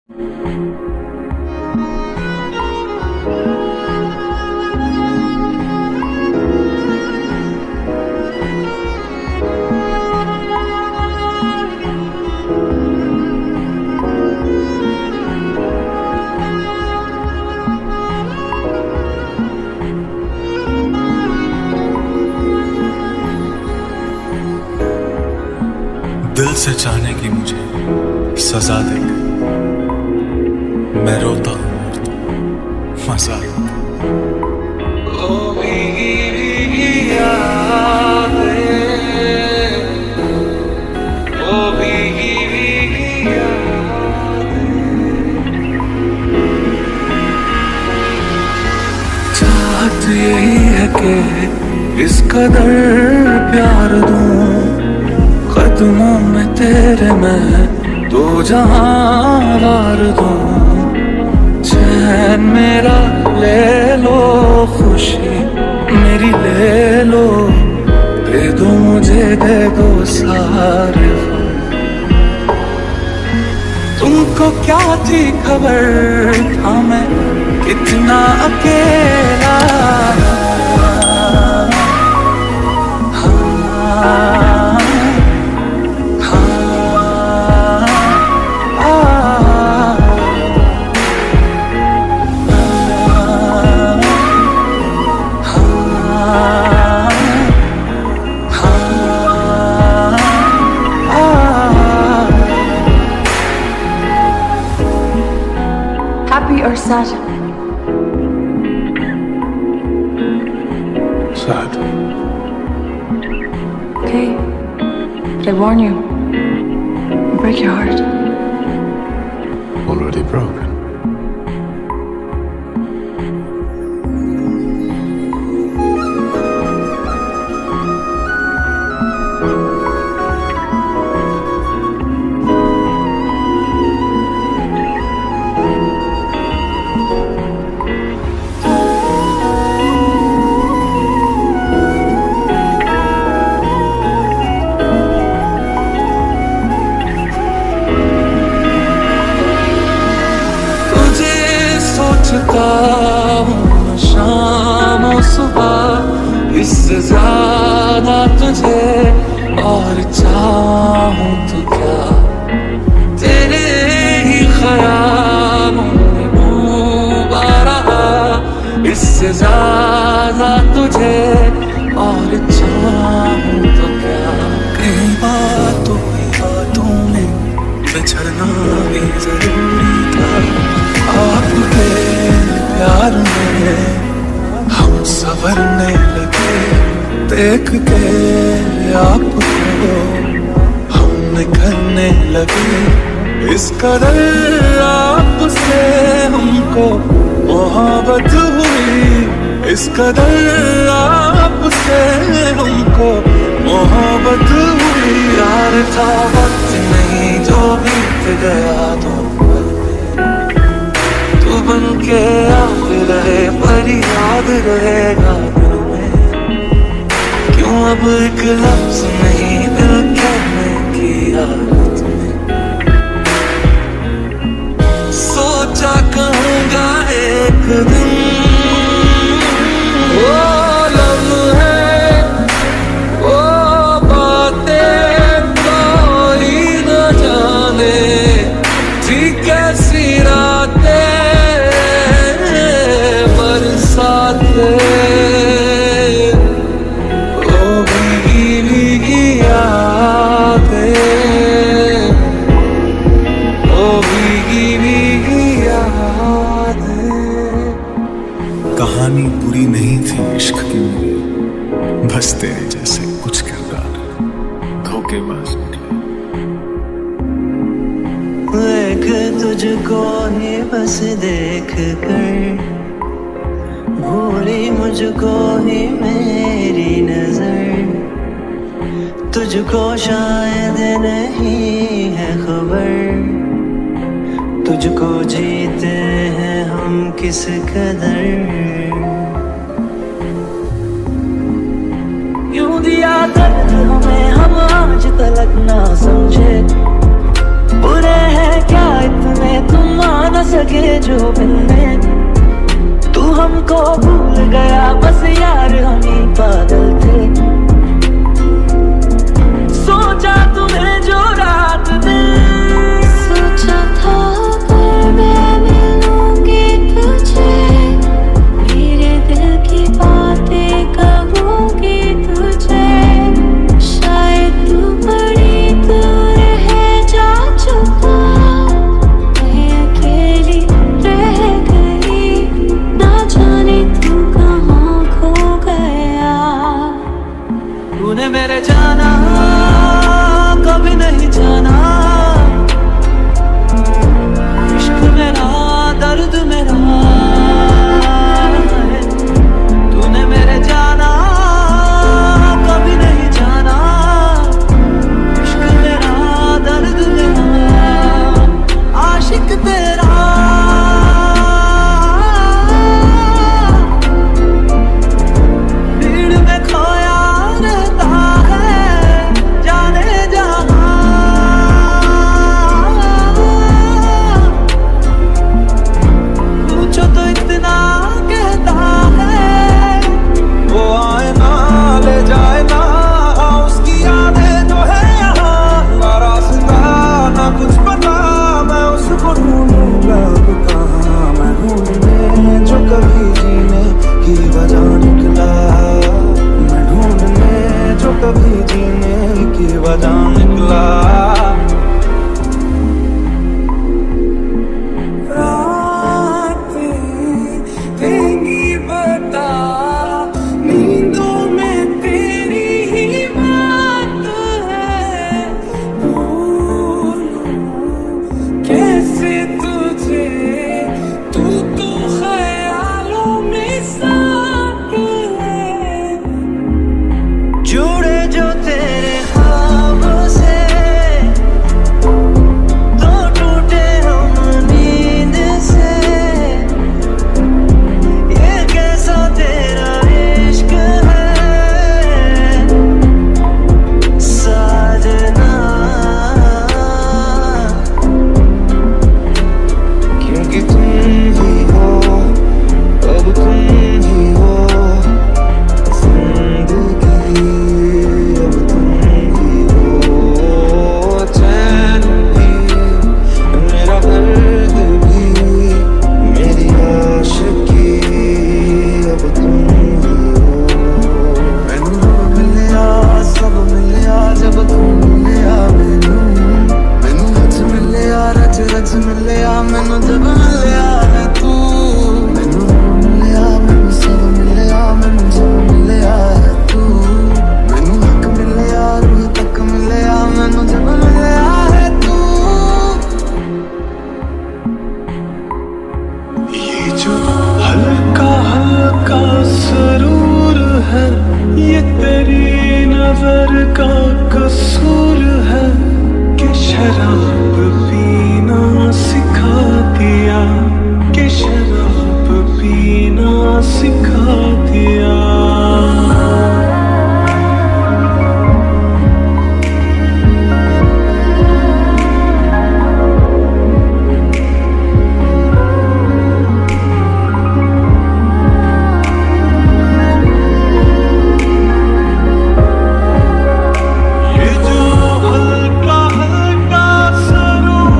दिल से चाहने की मुझे सजा दे, मैं रोता हूँ और तू मजा आता। ओ भीगी यादें, ओ भीगी यादें। चाहत यही है कि इस कदर प्यार दूं, कदमों में तेरे मैं दो जहां वार दूं। चैन मेरा ले लो, खुशी मेरी ले लो, दे दो मुझे, दे दो सारे गम। तुमको क्या थी खबर था मैं कितना अकेला, Happy or sad? Sad. Okay, but I warn you, break your heart. Already broken. सोचता हूँ शाम और सुबह, इससे ज्यादा तुझे और चाहूँ तो क्या। तेरे ही ख्यालों में डूबा रहा, इससे ज्यादा तुझे और चाहूँ तो क्या। कई बातों में बिछड़ना भी जरूरी था, आपके प्यार में हम संवरने लगे, देख के आपको हम निखरने लगे। इस कदर आपसे हमको मोहब्बत हुई, इस कदर आपसे हमको मोहब्बत हुई। यार था वक्त नहीं जो बीत गया तो बन के याद रहे, पर याद रहेगा दिल में। क्यों अब एक लफ्ज़ नहीं दिल कहने की आदत में। सोचा कहूँगा एक दिन वो लम्हे, वो बातें कोई न जाने थी कैसी रातें बरसाते। ओ भीगी भीगी यादें, ओ भीगी भीगी यादें। कहानी बुरी नहीं थी इश्क की मेरी, बस तेरे जैसे कुछ किरदार धोखेबाज निकले। देख तुझको ही बस देख कर भूली मुझको ही मेरी नजर। तुझको शायद नहीं है खबर, तुझको जीते हैं हम किस कदर। यूं दिया दर्द हमें हम आज तलक ना समझे, बुरे हैं क्या इतने तुम सके जो मिलने, तू हमको भूल गया बस यार हम ही पागल थे। सोचा तुम्हें जो रात में, सोचा था पर मैं मिलूंगी तुझे, मेरे दिल की बातें कहूंगी तुझे। शायद तू बड़ी दूर है जा चुका, मैं अकेली रह गई, ना जाने तू कहाँ खो गया। तूने मेरे जाना कभी नहीं जाना, इश्क मेरा दर्द मेरा है। तूने मेरे जाना कभी नहीं जाना, इश्क मेरा दर्द मेरा, आशिक तेरा। भीड़ में खोया रहता है जाने जहां, पूछो तो इतना कहता है। वो आए ना ले जाए ना उसकी यादें जो है यहाँ, ना रास्ता ना कुछ पता, मैं उसको ढूंढूंगा अब कहाँ। मैं ढूंढने जो कभी जीने की वजह निकला, मैं ढूंढने जो कभी जीने की वजह निकला। रातें देंगी बता, नींदों में तेरी ही बात है। भूलूं कैसे तुझे, तू तो ख्यालों में साथ है। जुड़े जो तेरे ख्वाबों से, तो टूटे हम नींद से। ये कैसा तेरा इश्क है साजना, क्योंकि तुम ही हो, अब तुम ही हो जिंदगी, अब तुम ही हो चैन भी, मेरा दर्द भी, मेरी आशिकी, अब तुम ही हो। मैनू मिलिया सब मिलिया जब तू मिलिया मैनू, मैनू रच मिलिया रच रच मिलिया मैनू जब मिलिया है तू। मैनू मिलिया मैनू सब मिलिया मैनू जब मिलिया है तू। मैनू हक मिलिया रूह तक मिलिया मैनू जब मिलिया है तू। ये जो हल्का हल्का सरूर है, ये तेरी नजर का कसूर है कि शराब पीना सिखा दिया, कि शराब पीना सिखा दिया। ये जो हल्का हल्का सरूर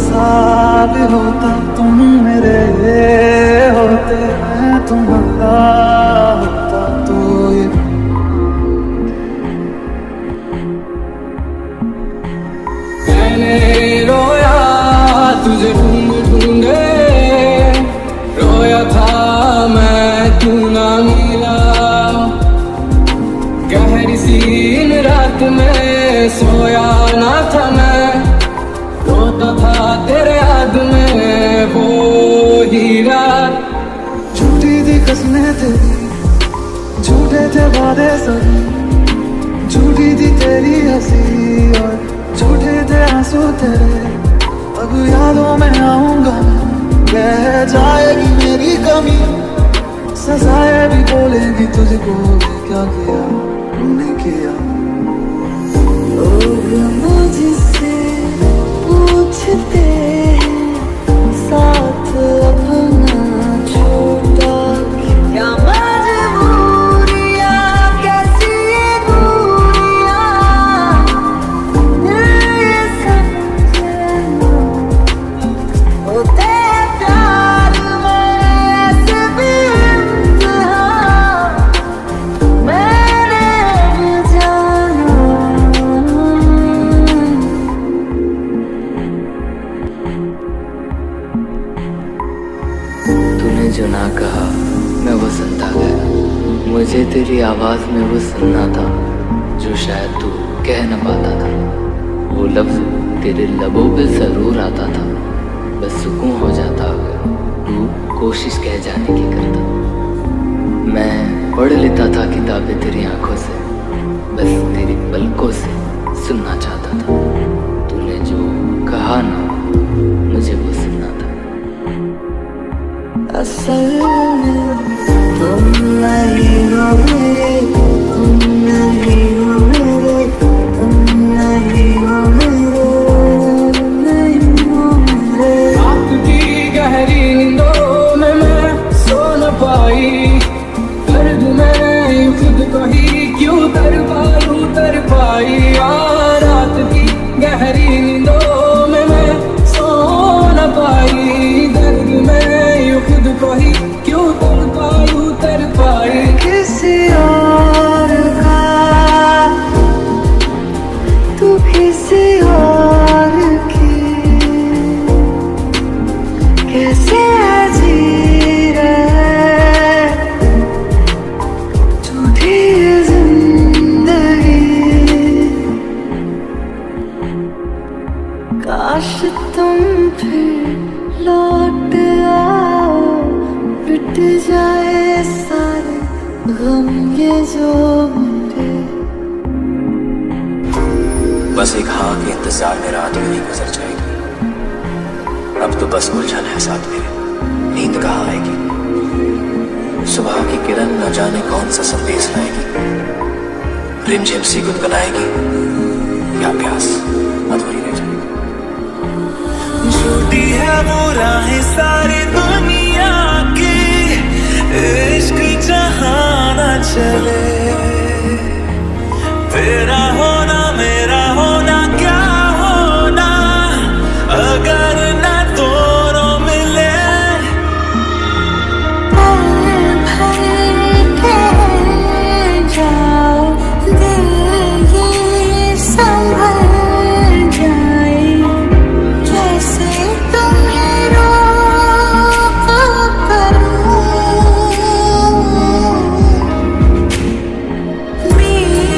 सा भी होता, तुम मेरे होते, मैं तुम्हारा होता तो ये मैंने रोया तुझे ढूंढ ढूंढे, रोया था मैं तू ना मिला, गहरी सी इन रात में सोया ना था मैं, रोता था तेरे याद में वो ही रात। झूठी थी कसमें तेरी, झूठे थे वादे सभी, झूठी थी तेरी हंसी और झूठे थे आंसू तेरे। अब यादों में आऊंगा मैं, रह जाएगी मेरी कमी, सजाएं भी बोलेगी तुझको कि क्या किया तुमने किया। लोग मुझसे पूछते हैं साथ अपना छोटा, क्या मजबूरियां कैसी ये दूरियां, ये समझे ना होते प्यार में ऐसे भी इम्तिहान, मैंने अब जाना। तूने जो ना कहा मैं वो सुनता गया, मुझे तेरी आवाज में वो सुनना था जो शायद तू कह न पाता था। वो लफ्ज तेरे लबों पे जरूर आता था, बस सुकून हो जाता अगर तू कोशिश कह जाने की करता। मैं पढ़ लेता था किताबें तेरी आंखों से, बस तेरी पलकों से सुनना चाहता था। तूने जो कहा ना मुझे वो सुनना था। असल में तुम नहीं हो मेरे, तुम नहीं हो मेरे, तुम नहीं हो मेरे, तुम नहीं हो मेरे। रात की गहरी नींदों में मैं सो न पाई, दर्द में खुद को ही क्यों तर पाई। रात की गहरी नींदों में मैं सो न पाई, दर्द में खुद को ही क्यों तर पाई। किसी और का तू किसी और की कैसे जी रहे झूठी जिंदगी। काश तुम फिर लौट आओ, मिट जाए सारे गम ये जो मेरे। बस एक हाँ के इंतजार में रात यूं ही गुजर जाएगी, अब तो बस उलझन है साथ मेरे, नींद कहाँ आएगी। सुबह की किरण न जाने कौन सा संदेश लाएगी, रिमझिम सी गुनगुनाएगी या प्यास अधूरी रह जाएगी। झूठी है वो राहें सारी दुनिया की, इश्क जहाँ न चले, तेरा होना मेरा होना क्या होना अगर न दोनों मिले। भर के जाओ दिल ये संभल जाए, जैसे तुम्हें रोक करूं। मेरी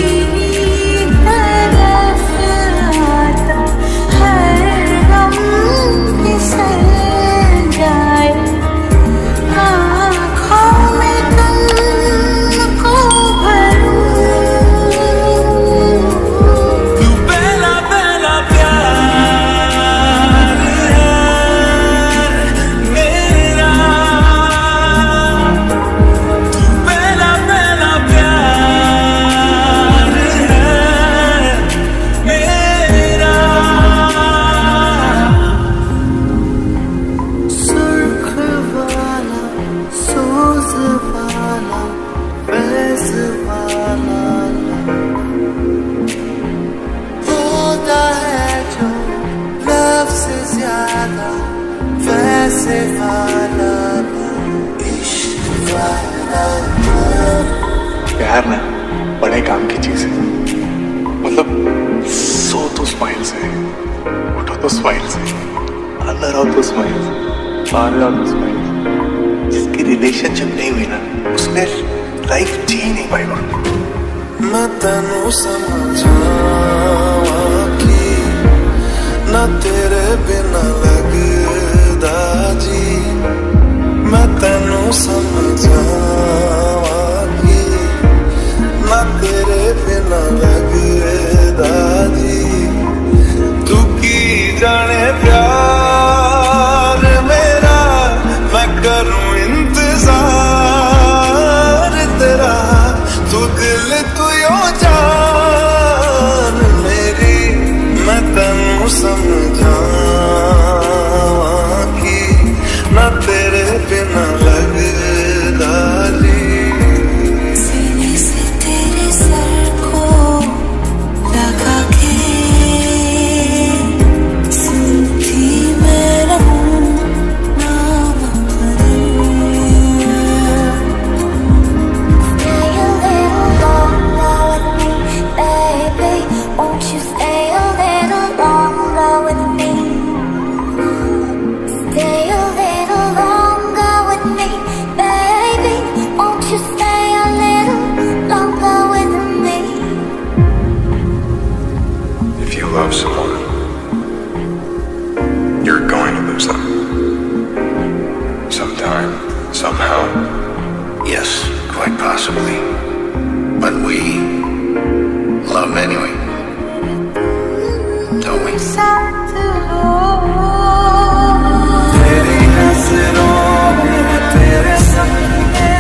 ऐसे वाला इश्क वाला। प्यार ना बड़े काम की चीज है। मतलब सो तो स्माइल से, उठो तो स्माइल से, अंदर आओ तो स्माइल से, बाहर आओ तो स्माइल से। जिसकी रिलेशनशिप नहीं हुई ना उसने लाइफ जी नहीं पाएगा। मैं तेनू समझावा कि ना तेरे बिना लगदा जी। मैं तेनू समझावा कि ना तेरे बिना लगदा जी। तू की जाने प्यार मेरा, मैं करूं इंतजार तेरा। तू दिल तू यो जान मेरी, मैं तेनू समझावा कि ना तेरे बिना लगदा जी। सीने से तेरे सर को लगा के सुनती मैं रहूं नाम अपना। Stay a little longer with me, baby. Won't you stay a little longer with me? Stay a little longer with me, baby. Won't you stay a little longer with me? If you love someone, you're going to lose them. Sometime, somehow, yes, quite possibly. But we love anyway, don't we? तेरी नजरों में तेरे सपने,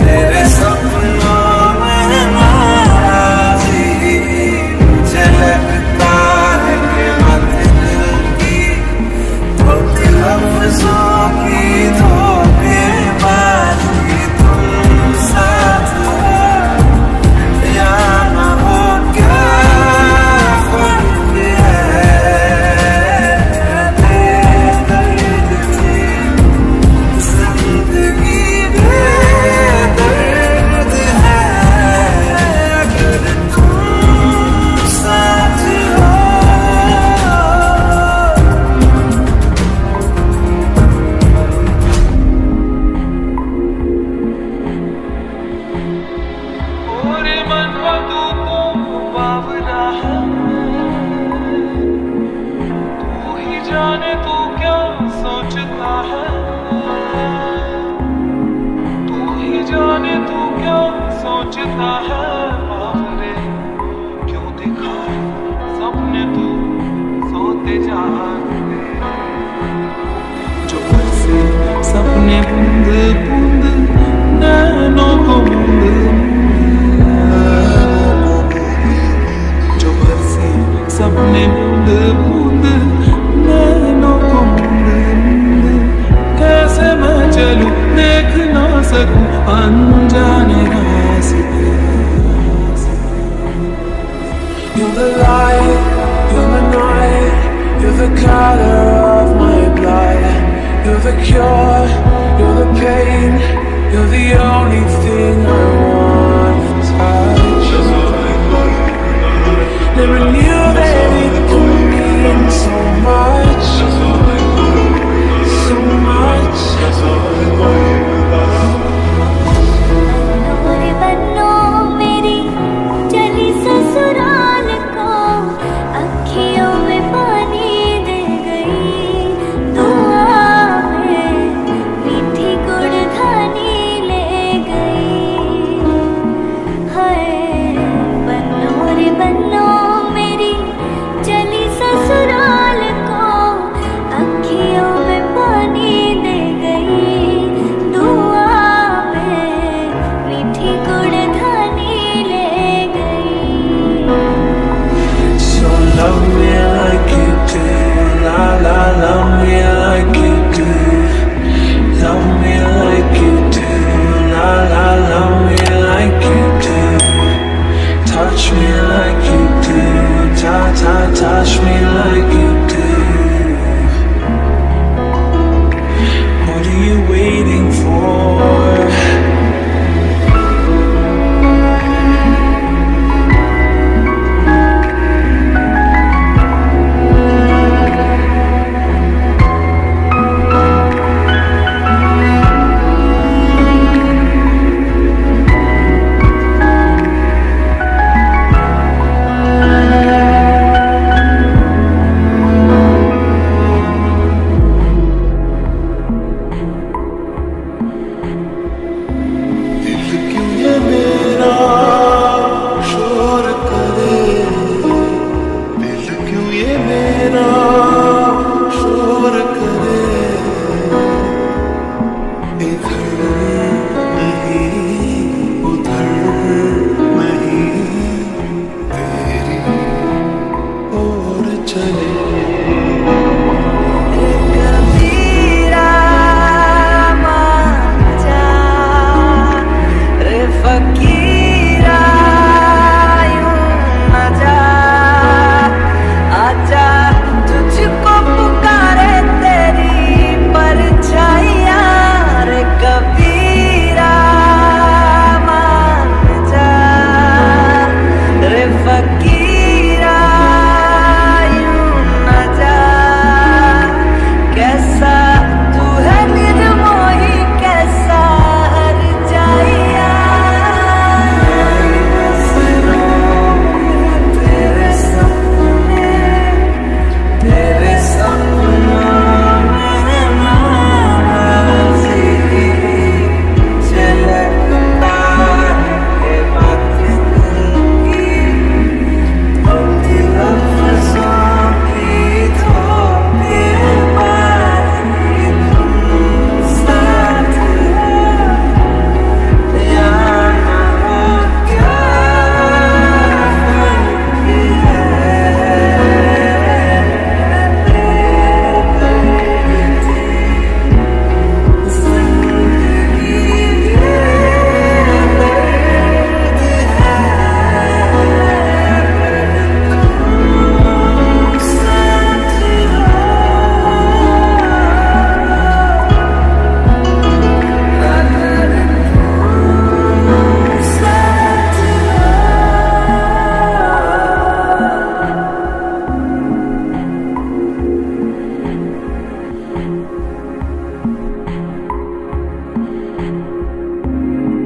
तेरे सपनों में नाराज़ी। मुझे लगता है कि मैं दिल की धोती लफ्ज़ों की धोखेबाज़ी। तुम साथ हो या न हो, क्या फर्क है? बेदर्द थी जिंदगी, बेदर्द है अगर तुम साथ हो। और मन तू तो बावरा है, तू ही जाने तू क्या सोचता है। तू ही जाने तू क्या सोचता है। बावरे क्यों दिखाए सपने तू सोते जागते, जो बरसे सपने बूंद बूंद नैनों को बूंद, जो बरसे सपने बूंद बूंद नैनों को बूंद बूंद। कैसे मैं चलूं देख ना सकूं अनजाने रास्ते। You're the light, you're the night, you're the color of my blood. You're the cure, you're the pain, you're the only thing I want to touch. Never knew that it could mean so much.